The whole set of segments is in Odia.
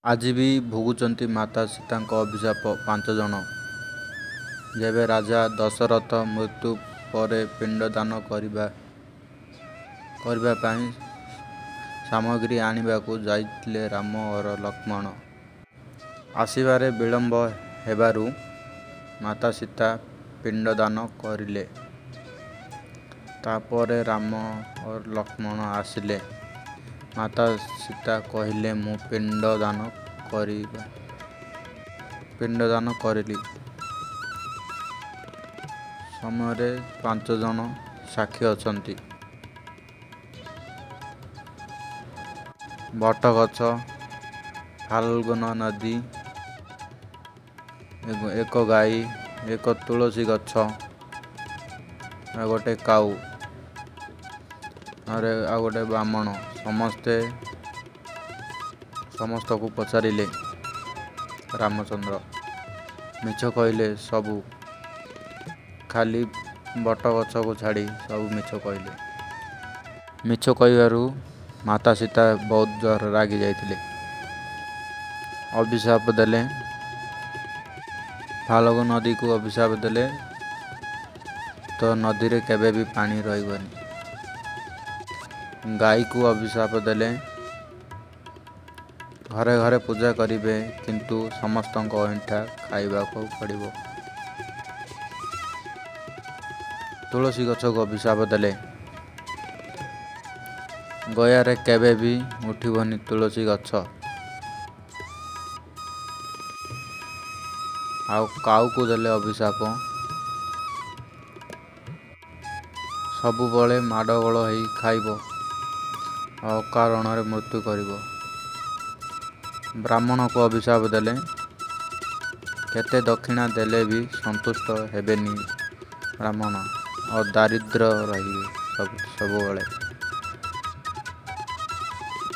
ଆଜି ବି ଭୋଗୁଛନ୍ତି ମାତା ସୀତାଙ୍କ ଅଭିଶାପ 5 ଜଣ। ଯେବେ ରାଜା ଦଶରଥ ମୃତ୍ୟୁ ପରେ ପିଣ୍ଡଦାନ କରିବା ପାଇଁ ସାମଗ୍ରୀ ଆଣିବାକୁ ଯାଇଥିଲେ ରାମ ଓ ଲକ୍ଷ୍ମଣ। ଆସିବାରେ ବିଳମ୍ବ ହେବାରୁ ମାତା ସୀତା ପିଣ୍ଡଦାନ କରିଲେ। ତାପରେ ରାମ ଓ ଲକ୍ଷ୍ମଣ ଆସିଲେ। ମାତା ସୀତା କହିଲେ, ମୁଁ ପିଣ୍ଡଦାନ କରିଲି ସମୟରେ 5 ଜଣ ସାକ୍ଷୀ ଅଛନ୍ତି। ବଟଗଛ, ଫାଲ୍ଗୁନ ନଦୀ, ଏକ ଗାଈ, ଏକ ତୁଳସୀ ଗଛ, ଆଉ ଗୋଟେ କାଉ, ଆଉ ଗୋଟେ ବ୍ରାହ୍ମଣ। ସମସ୍ତଙ୍କୁ ପଚାରିଲେ। ରାମଚନ୍ଦ୍ର ମିଛ କହିଲେ ସବୁ, ଖାଲି ବଟଗଛକୁ ଛାଡ଼ି ସବୁ ମିଛ କହିଲେ। ମିଛ କହିବାରୁ ମାତା ସୀତା ବହୁତ ଜୋର ରାଗି ଯାଇଥିଲେ। ଅଭିଶାପ ଦେଲେ। ଫାଲ୍ଗୁ ନଦୀକୁ ଅଭିଶାପ ଦେଲେ, ତ ନଦୀରେ କେବେ ବି ପାଣି ରହିବନି। ଗାଈକୁ ଅଭିଶାପ ଦେଲେ, ଘରେ ଘରେ ପୂଜା କରିବେ କିନ୍ତୁ ସମସ୍ତଙ୍କ ଅଇଁଠା ଖାଇବାକୁ ପଡ଼ିବ। ତୁଳସୀ ଗଛକୁ ଅଭିଶାପ ଦେଲେ, ଗୟାରେ କେବେ ବି ଉଠିବନି ତୁଳସୀ ଗଛ। ଆଉ କାଉକୁ ଦେଲେ ଅଭିଶାପ, ସବୁବେଳେ ମାଡ଼ଗୋଳ ହେଇ ଖାଇବ ଆଉ ଅକାରଣରେ ମୃତ୍ୟୁ କରିବ। ବ୍ରାହ୍ମଣକୁ ଅଭିଶାପ ଦେଲେ, କେତେ ଦକ୍ଷିଣା ଦେଲେ ବି ସନ୍ତୁଷ୍ଟ ହେବେନି ବ୍ରାହ୍ମଣ ଓ ଦାରିଦ୍ର୍ୟ ରହିବେ ସବୁବେଳେ।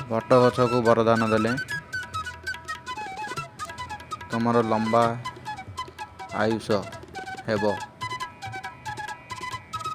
ବଟଗଛକୁ ବରଦାନ ଦେଲେ, ତୁମର ଲମ୍ବା ଆୟୁଷ ହେବ।